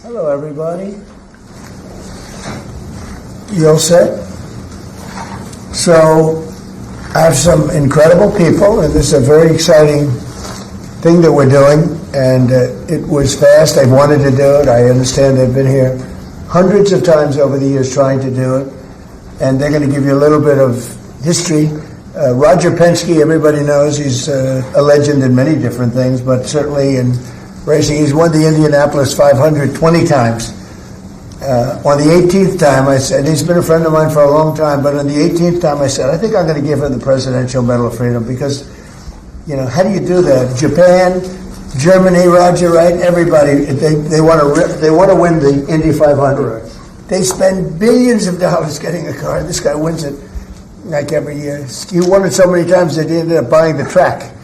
Hello, everybody. You all set? So, I have some incredible people, and this is a very exciting thing that we're doing, and it was fast. They wanted to do it. I understand they've been here hundreds of times over the years trying to do it, and they're going to give you a little bit of history. Roger Penske, everybody knows, he's a legend in many different things, but certainly in racing. He's won the Indianapolis 500 20 times. On the 18th time, I said, he's been a friend of mine for a long time, but on the 18th time I said, I think I'm going to give him the Presidential Medal of Freedom because, you know, how do you do that? Japan, Germany, Roger, right? Everybody, they want to win the Indy 500. Right. They spend billions of dollars getting a car. This guy wins it like every year. He won it so many times that he ended up buying the track.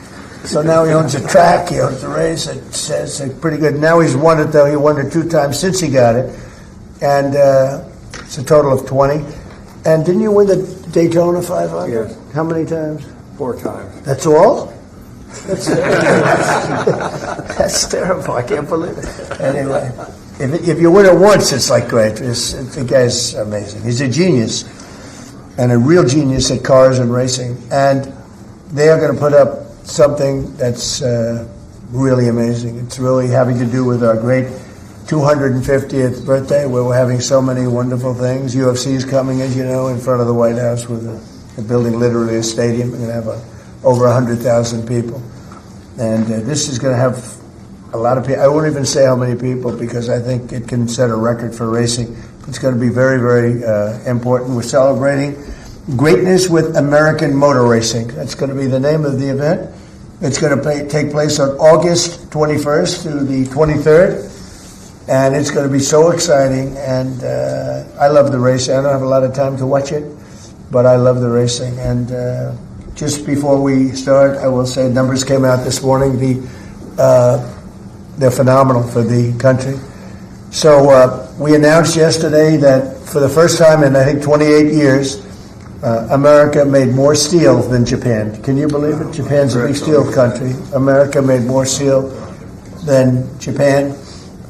So now he owns a track, he owns the race. It says it's pretty good. Now he's won it, though. He won it 2 times since he got it. And it's a total of 20. And didn't you win the Daytona 500? Yes. How many times? 4 times. That's all? That's that's terrible. I can't believe it. Anyway, if you win it once, it's like great. The guy's amazing. He's a genius, and a real genius at cars and racing. And they are going to put up something that's really amazing. It's really having to do with our great 250th birthday, where we're having so many wonderful things. UFC is coming, as you know, in front of the White House with a building literally a stadium. We're going to have over 100,000 people. And this is going to have a lot of people. I won't even say how many people because I think it can set a record for racing. It's going to be very, very important. We're celebrating Greatness with American Motor Racing. That's going to be the name of the event. It's going to take place on August 21st through the 23rd. And it's going to be so exciting. And I love the racing. I don't have a lot of time to watch it, but I love the racing. And just before we start, I will say numbers came out this morning. They're phenomenal for the country. So we announced yesterday that for the first time in, I think, 28 years, America made more steel than Japan. Can you believe it? Japan's a big steel country. America made more steel than Japan.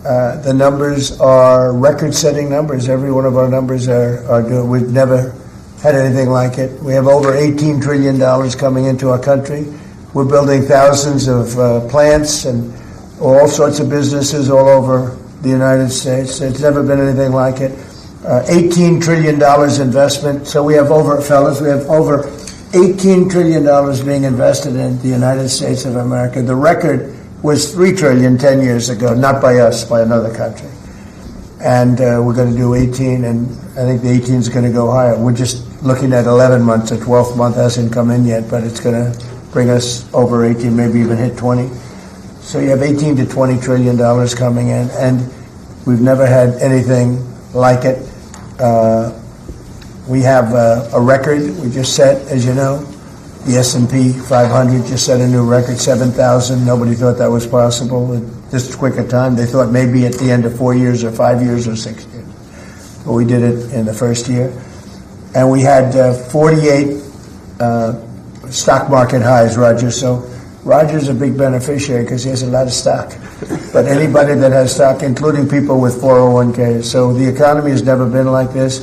The numbers are record-setting numbers. Every one of our numbers are good. We've never had anything like it. We have over $18 trillion coming into our country. We're building thousands of plants and all sorts of businesses all over the United States. It's never been anything like it. $18 trillion investment. So we have over $18 trillion being invested in the United States of America. The record was $3 trillion 10 years ago, not by us, by another country. And we're going to do 18, and I think the 18 is going to go higher. We're just looking at 11 months. The 12th month hasn't come in yet, but it's going to bring us over 18, maybe even hit 20. So you have 18 to $20 trillion coming in, and we've never had anything like it. We have a record we just set, as you know. The S&P 500 just set a new record, 7,000. Nobody thought that was possible at this quick a time. They thought maybe at the end of 4 years or 5 years or 6 years. But we did it in the first year. And we had 48 stock market highs, Roger. So Roger's a big beneficiary because he has a lot of stock. But anybody that has stock, including people with 401ks. So the economy has never been like this.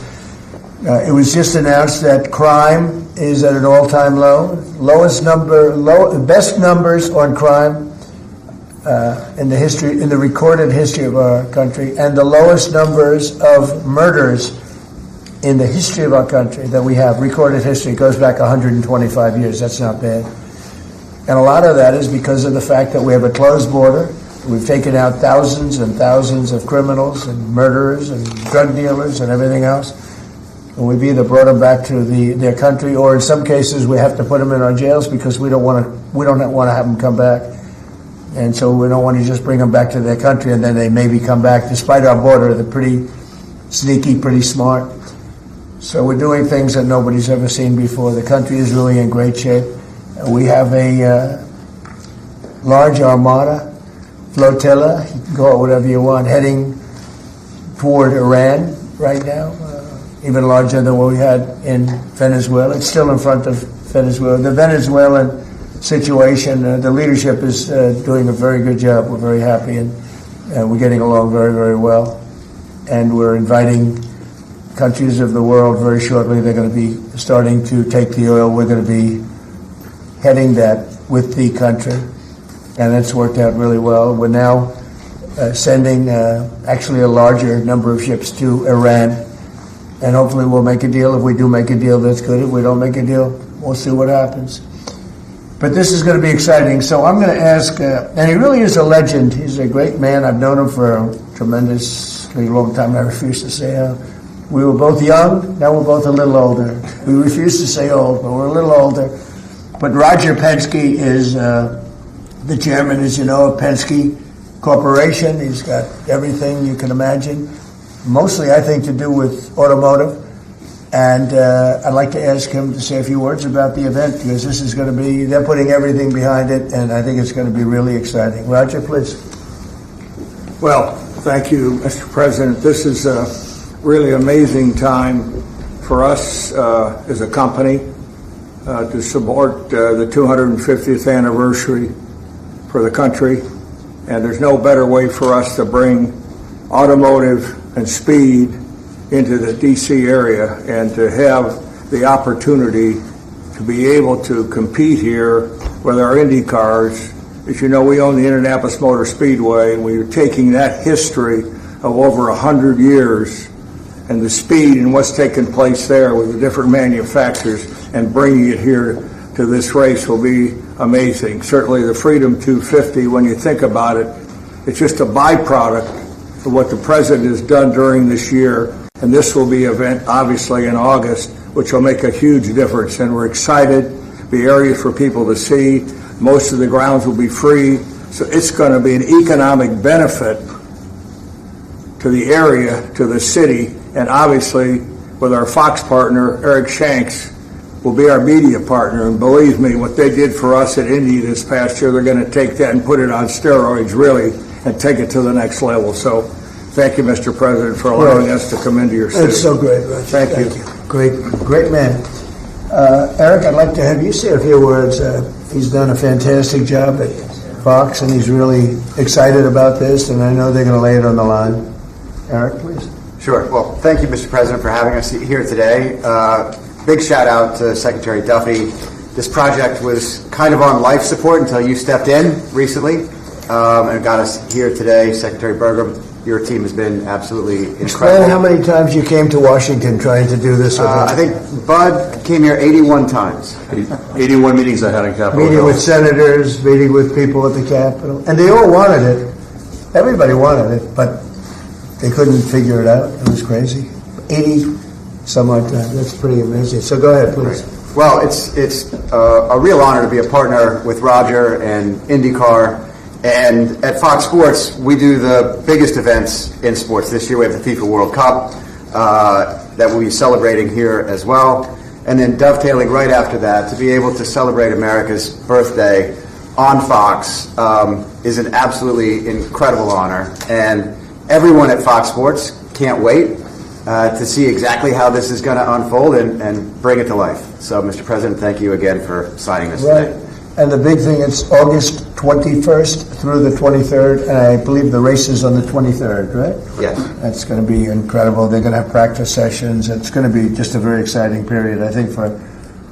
It was just announced that crime is at an all-time low. Best numbers on crime in the recorded history of our country, and the lowest numbers of murders in the history of our country that we have. Recorded history goes back 125 years. That's not bad. And a lot of that is because of the fact that we have a closed border. We've taken out thousands and thousands of criminals and murderers and drug dealers and everything else. And we've either brought them back to their country, or in some cases we have to put them in our jails because we don't want to have them come back. And so we don't want to just bring them back to their country and then they maybe come back. Despite our border, they're pretty sneaky, pretty smart. So we're doing things that nobody's ever seen before. The country is really in great shape. We have a large armada, flotilla, you can call it whatever you want, heading toward Iran right now, even larger than what we had in Venezuela. It's still in front of Venezuela. The Venezuelan situation, the leadership is doing a very good job. We're very happy, and we're getting along very, very well. And we're inviting countries of the world very shortly. They're going to be starting to take the oil. We're going to be heading that with the country, and it's worked out really well. We're now sending actually a larger number of ships to Iran, and hopefully we'll make a deal. If we do make a deal, that's good. If we don't make a deal, we'll see what happens. But this is going to be exciting. So I'm going to ask, and he really is a legend. He's a great man. I've known him for a tremendously long time. I refuse to say we were both young. Now we're both a little older. We refuse to say old, but we're a little older. But Roger Penske is the chairman, as you know, of Penske Corporation. He's got everything you can imagine, mostly, I think, to do with automotive. And I'd like to ask him to say a few words about the event, because this is going to be, they're putting everything behind it, and I think it's going to be really exciting. Roger, please. Well, thank you, Mr. President. This is a really amazing time for us as a company to support the 250th anniversary for the country. And there's no better way for us to bring automotive and speed into the D.C. area and to have the opportunity to be able to compete here with our Indycars. As you know, we own the Indianapolis Motor Speedway, and we are taking that history of over 100 years and the speed and what's taken place there with the different manufacturers and bringing it here to this race will be amazing. Certainly the Freedom 250, when you think about it, it's just a byproduct of what the President has done during this year. And this will be an event, obviously, in August, which will make a huge difference. And we're excited. Be areas for people to see. Most of the grounds will be free. So it's going to be an economic benefit to the area, to the city. And obviously, with our Fox partner, Eric Shanks, will be our media partner. And believe me, what they did for us at Indy this past year, they're going to take that and put it on steroids, really, and take it to the next level. So thank you, Mr. President, for allowing us to come into your city. It's so great, Roger. Thank you. Great man. Eric, I'd like to have you say a few words. He's done a fantastic job at Fox, and he's really excited about this, and I know they're going to lay it on the line. Eric, please. Sure. Well, thank you, Mr. President, for having us here today. Big shout out to Secretary Duffy. This project was kind of on life support until you stepped in recently and got us here today. Secretary Berger, your team has been absolutely incredible. Explain how many times you came to Washington trying to do this. I think Bud came here 81 times. 81 meetings I had in Capitol Meeting Hill. with senators, meeting with people at the Capitol. And they all wanted it. Everybody wanted it, but they couldn't figure it out. It was crazy. 80 some odd times. That's pretty amazing. So go ahead, please. Well, it's a real honor to be a partner with Roger and IndyCar. And at Fox Sports, we do the biggest events in sports. This year we have the FIFA World Cup that we'll be celebrating here as well. And then dovetailing right after that, to be able to celebrate America's birthday on Fox is an absolutely incredible honor. And everyone at Fox Sports can't wait to see exactly how this is going to unfold and bring it to life. So, Mr. President, thank you again for signing this today. And the big thing, it's August 21st through the 23rd, and I believe the race is on the 23rd, right? Yes. That's going to be incredible. They're going to have practice sessions. It's going to be just a very exciting period, I think, for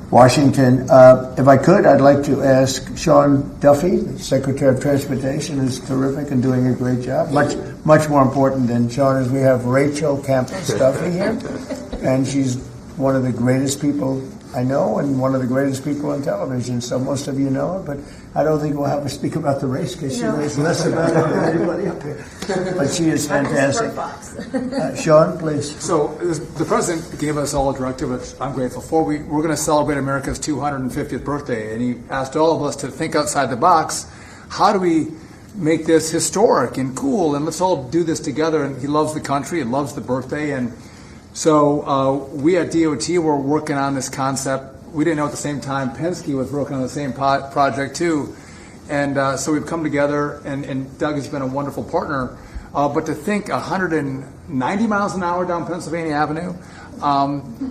Washington. If I could, I'd like to ask Sean Duffy, the Secretary of Transportation, who's terrific and doing a great job. Much more important than Sean is we have Rachel Campos Duffy here, and she's one of the greatest people I know and one of the greatest people on television. So most of you know her, but I don't think we'll have her speak about the race because she knows less about it than anybody up here. But she is fantastic. Sean, please. So the president gave us all a directive, which I'm grateful for. We're going to celebrate America's 250th birthday, and he asked all of us to think outside the box. How do we make this historic and cool, and let's all do this together? And he loves the country and loves the birthday, and so we at DOT were working on this concept. We didn't know at the same time Penske was working on the same project too. And so we've come together, and Doug has been a wonderful partner. But to think 190 miles an hour down Pennsylvania Avenue,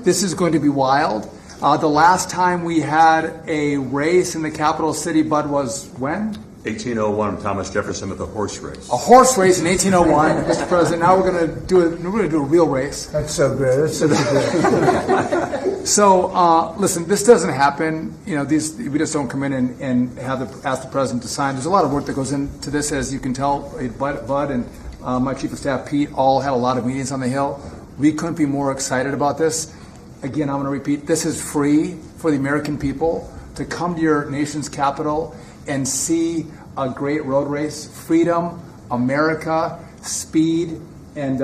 this is going to be wild. The last time we had a race in the capital city, Bud, was when? 1801, Thomas Jefferson with a horse race. A horse race in 1801, Mr. President. Now we're going to do a real race. That's so good. That's such a good. So, listen, this doesn't happen. You know, we just don't come in and ask the president to sign. There's a lot of work that goes into this, as you can tell. Bud and my chief of staff, Pete, all had a lot of meetings on the Hill. We couldn't be more excited about this. Again, I'm going to repeat, this is free for the American people to come to your nation's capital and see a great road race. Freedom, America, speed, and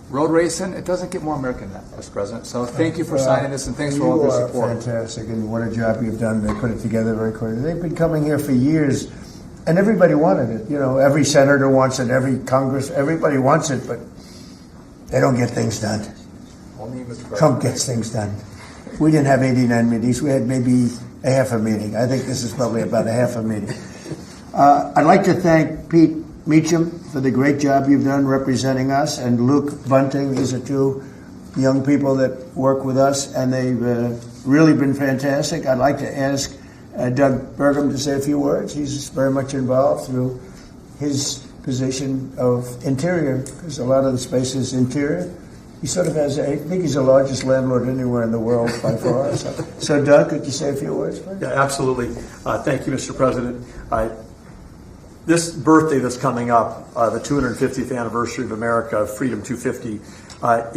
road racing. It doesn't get more American than that, Mr. President. So thank you for signing this, and thanks for all your support. You are fantastic, and what a job you've done. They put it together very quickly. They've been coming here for years, and everybody wanted it. You know, every senator wants it, every Congress, everybody wants it, but they don't get things done. Only Mr. President. Trump gets things done. We didn't have 89 meetings. We had maybe a half a meeting. I think this is probably about a half a meeting. I'd like to thank Pete Meacham for the great job you've done representing us, and Luke Bunting. These are two young people that work with us, and they've really been fantastic. I'd like to ask Doug Burgum to say a few words. He's very much involved through his position of interior, because a lot of the space is interior. He sort of has, I think he's the largest landlord anywhere in the world by far. So Doug, could you say a few words, please? Yeah, absolutely. Thank you, Mr. President. This birthday that's coming up, the 250th anniversary of America, Freedom 250,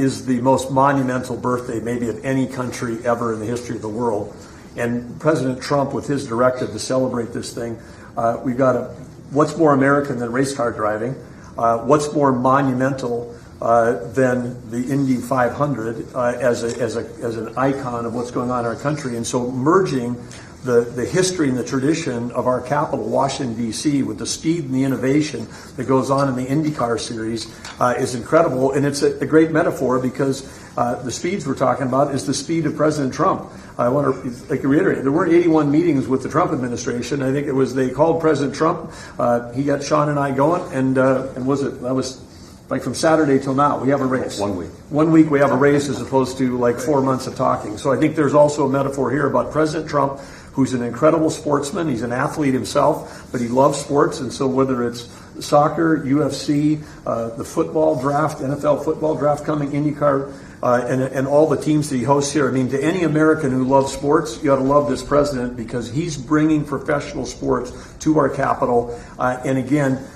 is the most monumental birthday maybe of any country ever in the history of the world. And President Trump, with his directive to celebrate this thing, we've got what's more American than race car driving? What's more monumental than the Indy 500 as an icon of what's going on in our country? And so merging the history and the tradition of our capital, Washington, D.C., with the speed and the innovation that goes on in the Indycar series is incredible. And it's a great metaphor, because the speeds we're talking about is the speed of President Trump. I want to reiterate, there weren't 81 meetings with the Trump administration. I think it was, they called President Trump. He got Sean and I going, and that was like from Saturday till now, we have a race. 1 week. 1 week we have a race, as opposed to like 4 months of talking. So I think there's also a metaphor here about President Trump, who's an incredible sportsman. He's an athlete himself, but he loves sports. And so whether it's soccer, UFC, the football draft, NFL football draft coming, IndyCar, and all the teams that he hosts here. I mean, to any American who loves sports, you ought to love this president, because he's bringing professional sports to our capital. And again,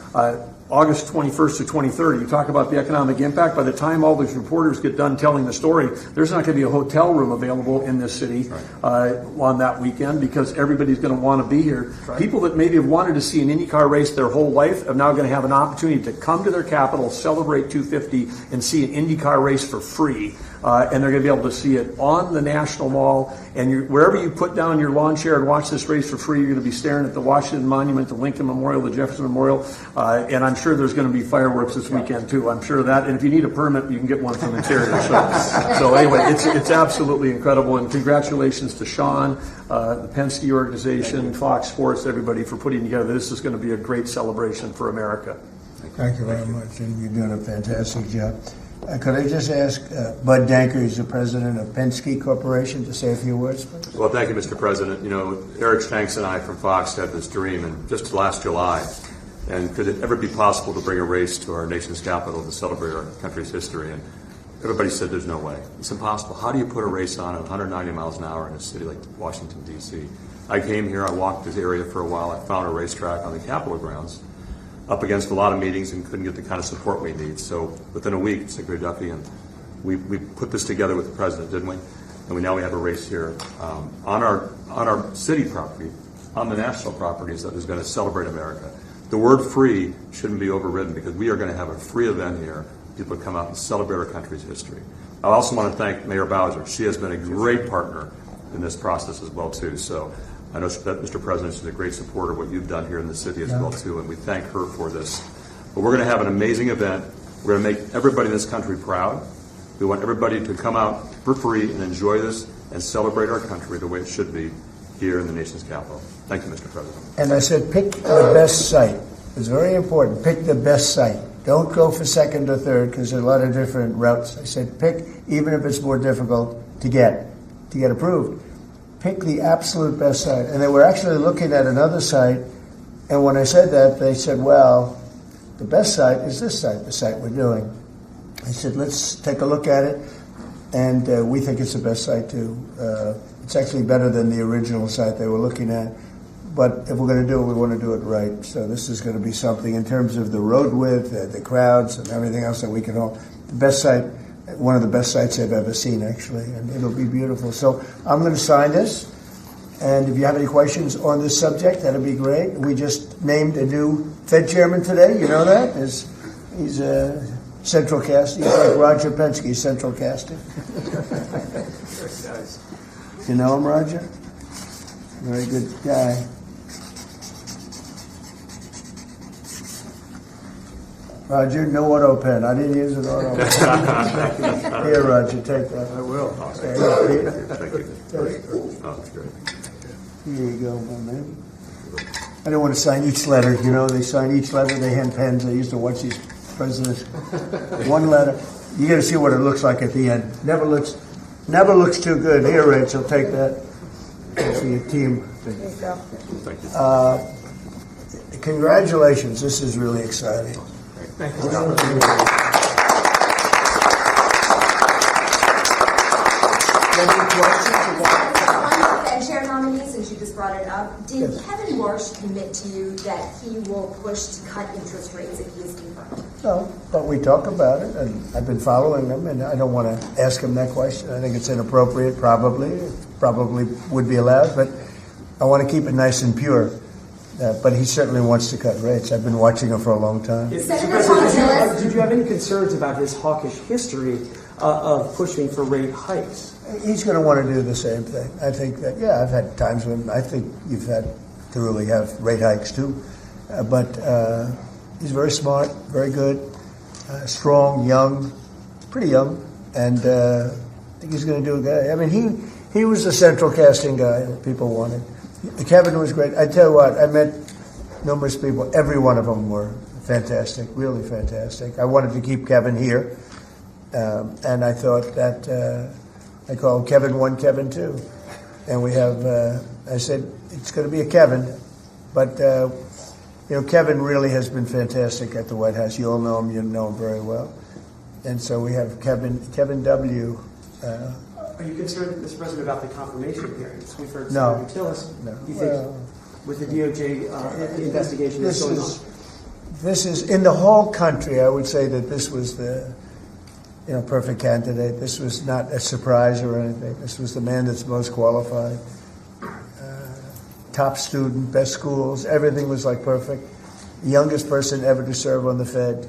August 21st to 23rd, you talk about the economic impact. By the time all these reporters get done telling the story, there's not going to be a hotel room available in this city on that weekend, because everybody's going to want to be here. Right. People that maybe have wanted to see an IndyCar race their whole life are now going to have an opportunity to come to their capital, celebrate 250, and see an IndyCar race for free. And they're going to be able to see it on the National Mall. And wherever you put down your lawn chair and watch this race for free, you're going to be staring at the Washington Monument, the Lincoln Memorial, the Jefferson Memorial. And I'm sure there's going to be fireworks this weekend, too. I'm sure of that. And if you need a permit, you can get one from Interior. So anyway, it's absolutely incredible. And congratulations to Sean, the Penske organization, Fox Sports, everybody for putting together. This is going to be a great celebration for America. Thank you very much, and you're doing a fantastic job. Could I just ask Bud Danker, who's the president of Penske Corporation, to say a few words, please? Well, thank you, Mr. President. You know, Eric Shanks and I from Fox had this dream, and just last July, and could it ever be possible to bring a race to our nation's capital to celebrate our country's history? And everybody said there's no way. It's impossible. How do you put a race on at 190 miles an hour in a city like Washington, D.C.? I came here, I walked this area for a while, I found a racetrack on the Capitol grounds, up against a lot of meetings, and couldn't get the kind of support we need. So within a week, Secretary Duffy and we put this together with the president, didn't we? And now we have a race here on our city property, on the national properties, that is going to celebrate America. The word free shouldn't be overridden, because we are going to have a free event here. People come out and celebrate our country's history. I also want to thank Mayor Bowser. She has been a great partner in this process as well, too. So I know that, Mr. President, she's a great supporter of what you've done here in the city as well, too, and we thank her for this. But we're going to have an amazing event. We're going to make everybody in this country proud. We want everybody to come out for free and enjoy this and celebrate our country the way it should be here in the nation's capital. Thank you, Mr. President. And I said, pick the best site. It's very important. Pick the best site. Don't go for second or third, because there are a lot of different routes. I said, pick, even if it's more difficult to get approved. Pick the absolute best site. And they were actually looking at another site And when I said that, they said, well, the best site is this site, the site we're doing. I said, let's take a look at it, and we think it's the best site too. It's actually better than the original site they were looking at. But if we're going to do it, we want to do it right. So this is going to be something in terms of the road width, the crowds, and everything else that we can all. The best site, one of the best sites I've ever seen, actually, and it'll be beautiful. So I'm going to sign this, and if you have any questions on this subject, that'd be great. We just named a new Fed chairman today. You know that? He's a central casting. He's like Roger Penske, central casting. You know him, Roger? Very good guy. Roger, no auto pen. I didn't use an auto pen. Here, Roger, take that. I will. Here, Thank you. Oh, that's great. here you go, my man. I don't want to sign each letter. You know, they sign each letter. They hand pens. I used to watch these presidents. One letter. You got to see what it looks like at the end. Never looks too good. Here, Rachel, take that. For your team. Thank you. Congratulations. This is really exciting. Thank you. And chair nominee, since you just brought it up, did Yes. Kevin Warsh commit to you that he will push to cut interest rates if he is confirmed? No, but we talk about it, and I've been following them, and I don't want to ask him that question. I think it's inappropriate, probably. It probably would be allowed, but I want to keep it nice and pure. But he certainly wants to cut rates. I've been watching him for a long time. Senator Gonzalez. Did you have any concerns about his hawkish history of pushing for rate hikes? He's going to want to do the same thing. I think that, yeah, I've had times when I think you've had to really have rate hikes too. But he's very smart, very good, strong, young, pretty young, and I think he's going to do a good. I mean, he was the central casting guy that people wanted. Kevin was great. I tell you what, I met numerous people. Every one of them were fantastic, really fantastic. I wanted to keep Kevin here, and I thought that I called Kevin 1, Kevin 2, and we have. I said it's going to be a Kevin, but Kevin really has been fantastic at the White House. You all know him. You know him very well, and so we have Kevin W. Are you concerned, Mr. President, about the confirmation hearings? We've heard No. Senator Tillis. No. You think Well, with the DOJ investigation that's going on? This is in the whole country. I would say that this was the perfect candidate. This was not a surprise or anything. This was the man that's most qualified. Top student, best schools, everything was like perfect. Youngest person ever to serve on the Fed.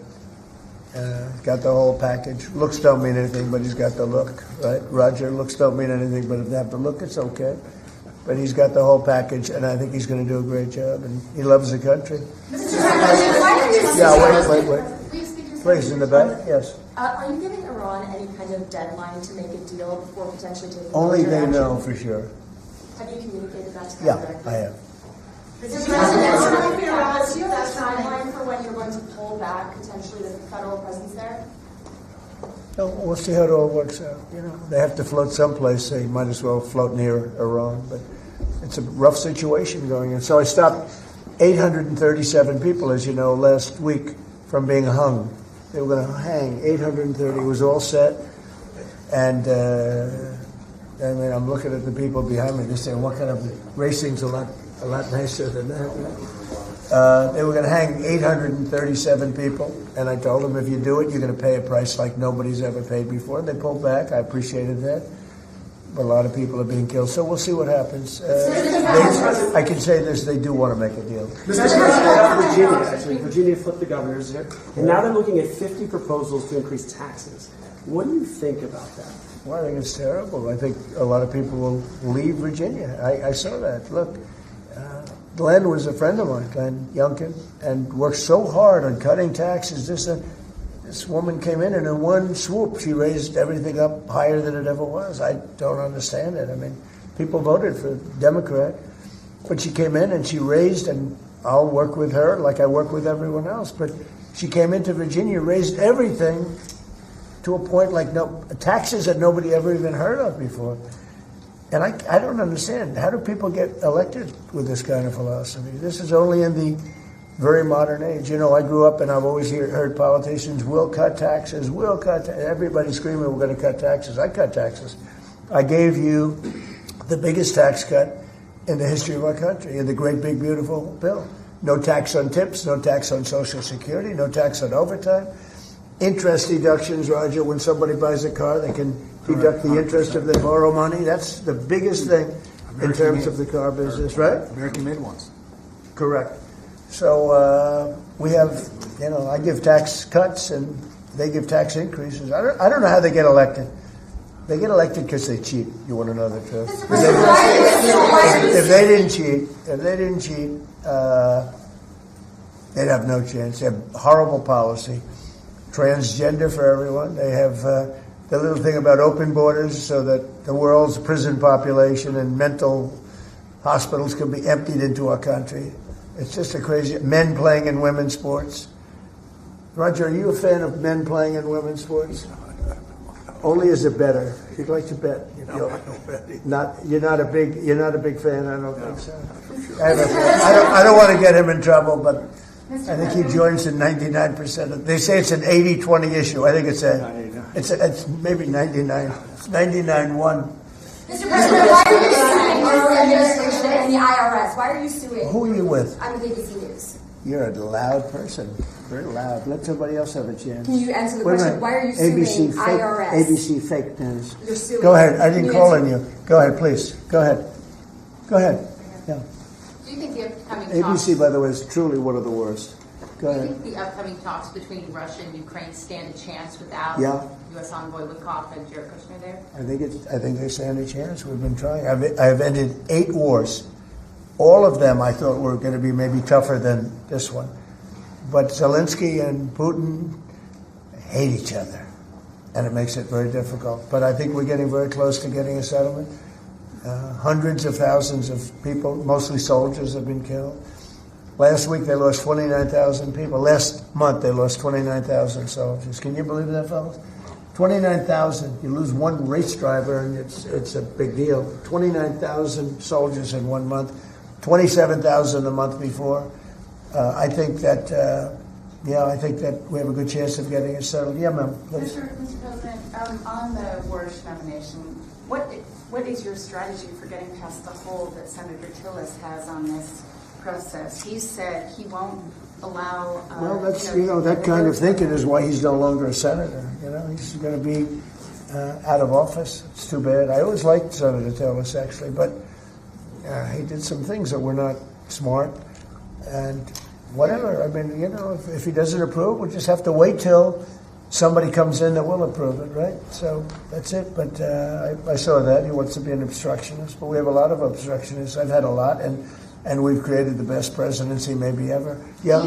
Got the whole package. Looks don't mean anything, but he's got the look, right? Roger, looks don't mean anything, but if they have the look, it's okay. But he's got the whole package, and I think he's going to do a great job, and he loves the country. Yeah, wait. Please, in the back, yes. Are you giving Iran any kind of deadline to make a deal before potentially taking Only military they action? know for sure. Have you communicated that to them Yeah, directly? I have. Do you have a timeline for when you're going to pull back potentially the federal presence there? No, we'll see how it all works out. They have to float someplace. They might as well float near Iran. But it's a rough situation going on. So I stopped 837 people, as you know, last week from being hung. They were going to hang 830. It was all set. And I mean, I'm looking at the people behind me. They're saying, "What kind of racing's a lot nicer than that?" They were going to hang 837 people, and I told them, if you do it, you're going to pay a price like nobody's ever paid before. They pulled back. I appreciated that. But a lot of people are being killed, so we'll see what happens. I can say this, they do want to make a deal. Mr. President, Virginia, actually, Virginia flipped the governors there, and now they're looking at 50 proposals to increase taxes. What do you think about that? Well, I think it's terrible. I think a lot of people will leave Virginia. I saw that. Look, Glenn was a friend of mine, Glenn Youngkin, and worked so hard on cutting taxes. This woman came in, and in one swoop, she raised everything up higher than it ever was. I don't understand it. I mean, people voted for Democrat, but she came in and she raised, and I'll work with her like I work with everyone else, but she came into Virginia, raised everything to a point like taxes that nobody ever even heard of before. And I don't understand. How do people get elected with this kind of philosophy? This is only in the very modern age. You know, I grew up and I've always heard politicians will cut taxes, will cut. Everybody screaming, we're going to cut taxes. I cut taxes. I gave you the biggest tax cut in the history of our country, in the great big beautiful bill. No tax on tips, no tax on Social Security, no tax on overtime. Interest deductions, Roger, when somebody buys a car, they can deduct the interest if they borrow money. That's the biggest thing in terms of the car business, right? American-made ones. Correct. So we have, you know, I give tax cuts and they give tax increases. I don't know how they get elected. They get elected because they cheat. You want to know the truth? If they didn't cheat, they'd have no chance. They have horrible policy. Transgender for everyone. They have the little thing about open borders so that the world's prison population and mental hospitals can be emptied into our country. It's just a crazy... Men playing in women's sports. Roger, are you a fan of men playing in women's sports? Only as a bettor. You'd like to bet. You're not a big fan. I don't think so. I don't want to get him in trouble, but I think he joins in 99% of. They say it's an 80-20 issue. I think it's maybe 99. 99-1. Mr. President, why are you suing your administration and the IRS? Why are you suing? Who are you with? I'm with ABC News. You're a loud person. Very loud. Let somebody else have a chance. Can you answer the Wait a question? minute. Why are you suing IRS? ABC fake news. You're suing. Go ahead. I didn't Can call answer- on you. Go ahead, please. Go ahead. Go ahead. Yeah. Do you think the upcoming ABC, talks, by the way, is truly one of the worst. Go do you ahead. think the upcoming talks between Russia and Ukraine stand a chance without Yeah. U.S. envoy Witkoff and Jared Kushner there? I think they stand a chance. We've been trying. I've ended 8 wars. All of them I thought were going to be maybe tougher than this one. But Zelensky and Putin hate each other, and it makes it very difficult. But I think we're getting very close to getting a settlement. Hundreds of thousands of people, mostly soldiers, have been killed. Last week they lost 29,000 people. Last month they lost 29,000 soldiers. Can you believe that, fellas? 29,000. You lose one race driver, and it's a big deal. 29,000 soldiers in 1 month. 27,000 the month before. I think that we have a good chance of getting it settled. Yeah, ma'am. Please. Mr. President, on the Warsh nomination, what is your strategy for getting past the hold that Senator Tillis has on this process? He said he won't allow. Well, that's that kind of thinking is why he's no longer a senator. You know, he's going to be out of office. It's too bad. I always liked Senator Tillis actually, but he did some things that were not smart. And whatever. I mean, if he doesn't approve, we'll just have to wait till somebody comes in that will approve it, right? So that's it. But I saw that. He wants to be an obstructionist. But we have a lot of obstructionists. I've had a lot, and we've created the best presidency maybe ever. Yeah.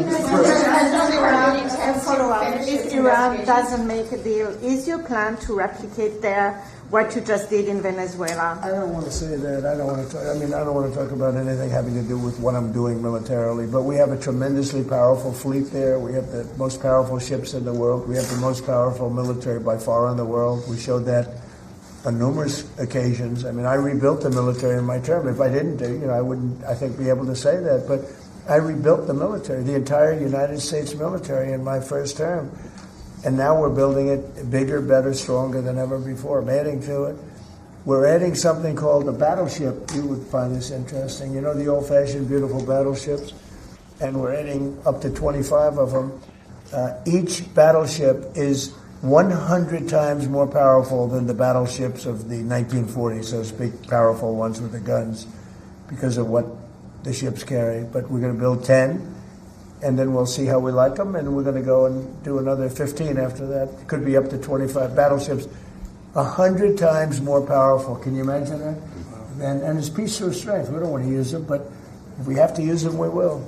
If Iran doesn't make a deal, is your plan to replicate there what you just did in Venezuela? I don't want to say that. I don't want to talk about anything having to do with what I'm doing militarily. But we have a tremendously powerful fleet there. We have the most powerful ships in the world. We have the most powerful military by far in the world. We showed that on numerous occasions. I mean, I rebuilt the military in my term. If I didn't I wouldn't, I think, be able to say that. But I rebuilt the military, the entire United States military in my first term. And now we're building it bigger, better, stronger than ever before. I'm adding to it. We're adding something called a battleship. You would find this interesting. You know the old-fashioned, beautiful battleships? And we're adding up to 25 of them. Each battleship is 100 times more powerful than the battleships of the 1940s, those big, powerful ones with the guns, because of what the ships carry. But we're going to build 10. And then we'll see how we like them, and we're going to go and do another 15 after that. Could be up to 25 battleships, 100 times more powerful. Can you imagine that? And it's peace through strength. We don't want to use them, but if we have to use them, we will.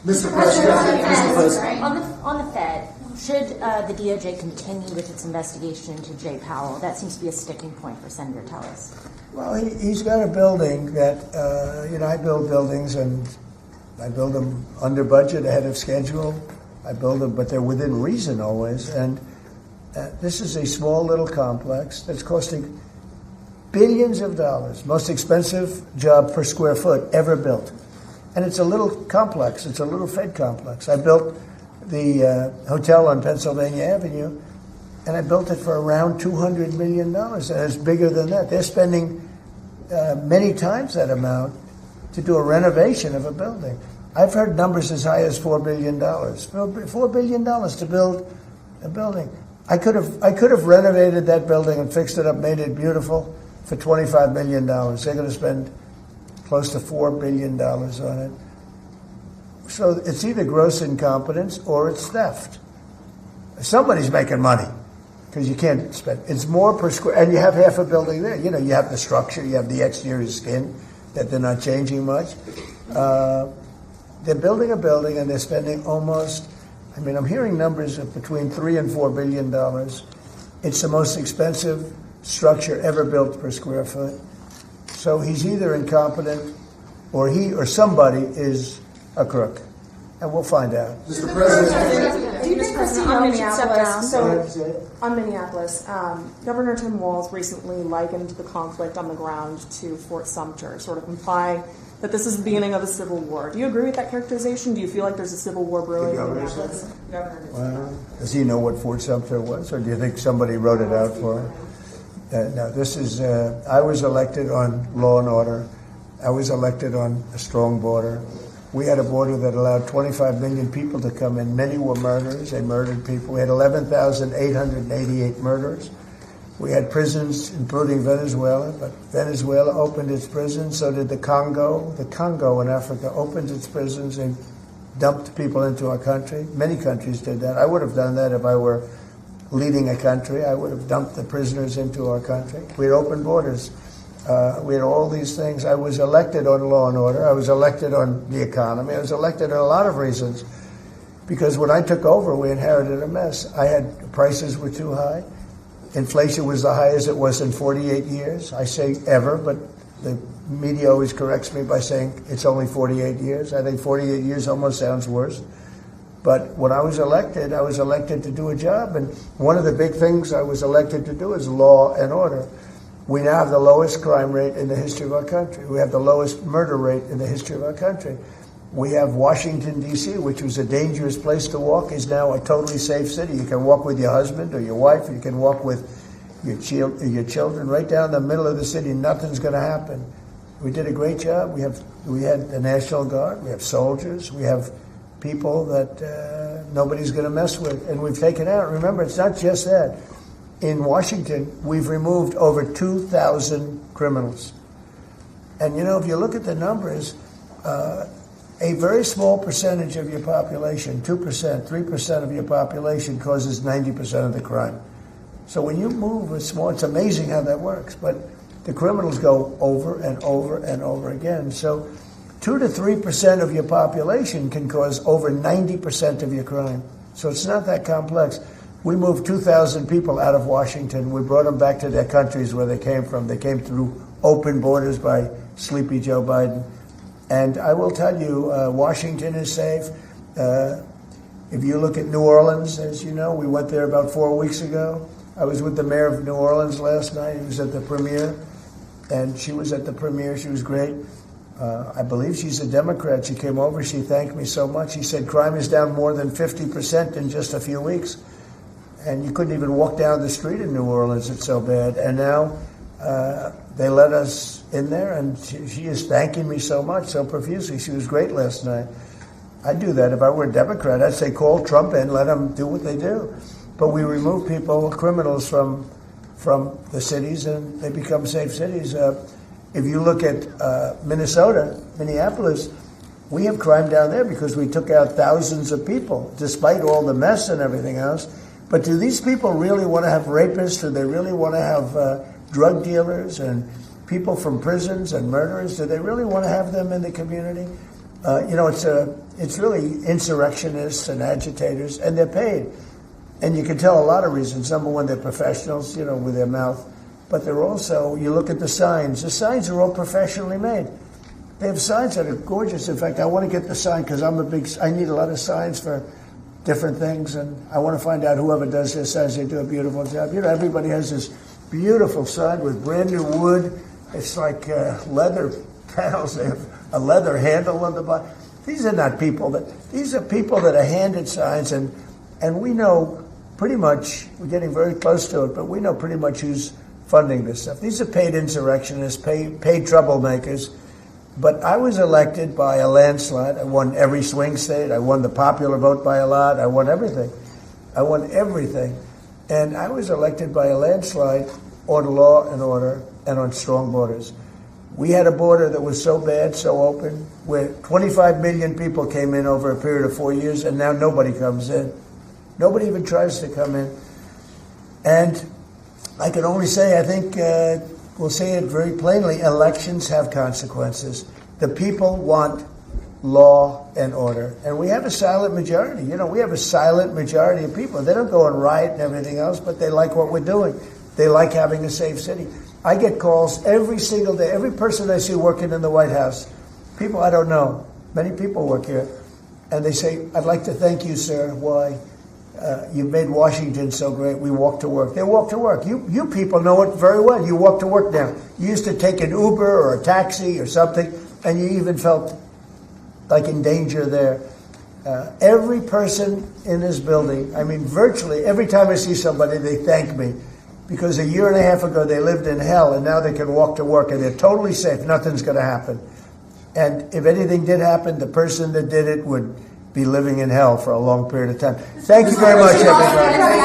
Mr. President, On the Fed, should the DOJ continue with its investigation into Jay Powell? That seems to be a sticking point for Senator Tillis. Well, he's got a building that, I build buildings, and I build them under budget, ahead of schedule. I build them, but they're within reason always. And this is a small little complex that's costing Billions of dollars. Most expensive job per square foot ever built. And it's a little complex. It's a little Fed complex. I built the hotel on Pennsylvania Avenue, and I built it for around $200 million. And it's bigger than that. They're spending many times that amount to do a renovation of a building. I've heard numbers as high as $4 billion. $4 billion to build a building. I could have renovated that building and fixed it up, made it beautiful for $25 million. They're going to spend close to $4 billion on it. So it's either gross incompetence or it's theft. Somebody's making money because you can't spend. It's more per square, and you have half a building there. You know, you have the structure, you have the exterior skin that they're not changing much. They're building a building and they're spending almost, I mean, I'm hearing numbers of between $3 and $4 billion. It's the most expensive structure ever built per square foot. So he's either incompetent or he or somebody is a crook. And we'll find out. Mr. President, Do you think on Minneapolis, on Minneapolis, Governor Tim Walz recently likened the conflict on the ground to Fort Sumter, sort of implying that this is the beginning of a civil war. Do you agree with that characterization? Do you feel like there's a civil war brewing in Minneapolis? Well, does he know what Fort Sumter was, or do you think somebody wrote it out for him? No, this is, I was elected on law and order. I was elected on a strong border. We had a border that allowed 25 million people to come in. Many were murderers. They murdered people. We had 11,888 murderers. We had prisons, including Venezuela, but Venezuela opened its prisons. So did the Congo. The Congo in Africa opened its prisons and dumped people into our country. Many countries did that. I would have done that if I were leading a country. I would have dumped the prisoners into our country. We had open borders. We had all these things. I was elected on law and order. I was elected on the economy. I was elected on a lot of reasons. Because when I took over, we inherited a mess. Prices were too high. Inflation was the highest it was in 48 years. I say ever, but the media always corrects me by saying it's only 48 years. I think 48 years almost sounds worse. But when I was elected to do a job. And one of the big things I was elected to do is law and order. We now have the lowest crime rate in the history of our country. We have the lowest murder rate in the history of our country. We have Washington, D.C., which was a dangerous place to walk, is now a totally safe city. You can walk with your husband or your wife, or you can walk with your children right down the middle of the city. Nothing's going to happen. We did a great job. We had the National Guard. We have soldiers. We have people that nobody's going to mess with. And we've taken out, remember, it's not just that. In Washington, we've removed over 2,000 criminals. And, you know, if you look at the numbers, a very small percentage of your population, 2%, 3% of your population causes 90% of the crime. So when you move a small, it's amazing how that works. But the criminals go over and over and over again. So 2 to 3% of your population can cause over 90% of your crime. So it's not that complex. We moved 2,000 people out of Washington. We brought them back to their countries where they came from. They came through open borders by Sleepy Joe Biden. And I will tell you, Washington is safe. If you look at New Orleans, as you know, we went there about 4 weeks ago. I was with the mayor of New Orleans last night. He was at the premiere, and she was at the premiere. She was great. I believe she's a Democrat. She came over. She thanked me so much. She said crime is down more than 50% in just a few weeks. And you couldn't even walk down the street in New Orleans. It's so bad. And now they let us in there, and she is thanking me so much, so profusely. She was great last night. I'd do that if I were a Democrat. I'd say call Trump in, let them do what they do. But we remove people, criminals, from the cities, and they become safe cities. If you look at Minnesota, Minneapolis, we have crime down there because we took out thousands of people, despite all the mess and everything else. But do these people really want to have rapists? Do they really want to have drug dealers and people from prisons and murderers? Do they really want to have them in the community? You know, it's really insurrectionists and agitators, and they're paid. And you can tell a lot of reasons. Number one, they're professionals, you know, with their mouth. But they're also, you look at the signs. The signs are all professionally made. They have signs that are gorgeous. In fact, I want to get the sign because I need a lot of signs for different things, and I want to find out whoever does this signs, they do a beautiful job. You know, everybody has this beautiful sign with brand new wood. It's like leather panels. They have a leather handle on the bottom. These are not people these are people that are handed signs, and we know pretty much, we're getting very close to it, but we know pretty much who's funding this stuff. These are paid insurrectionists, paid troublemakers. But I was elected by a landslide. I won every swing state. I won the popular vote by a lot. I won everything. And I was elected by a landslide on law and order and on strong borders. We had a border that was so bad, so open, where 25 million people came in over a period of 4 years, and now nobody comes in. Nobody even tries to come in. And I can only say, I think we'll say it very plainly, elections have consequences. The people want law and order. And we have a silent majority. You know, we have a silent majority of people. They don't go and riot and everything else, but they like what we're doing. They like having a safe city. I get calls every single day. Every person I see working in the White House, people I don't know, many people work here, and they say, I'd like to thank you, sir. Why? You've made Washington so great. We walk to work. They walk to work. You people know it very well. You walk to work now. You used to take an Uber or a taxi or something, and you even felt like in danger there. Every person in this building, I mean, virtually every time I see somebody, they thank me. Because a year and a half ago, they lived in hell, and now they can walk to work, and they're totally safe. Nothing's going to happen. And if anything did happen, the person that did it would be living in hell for a long period of time. Thank you very much, everybody.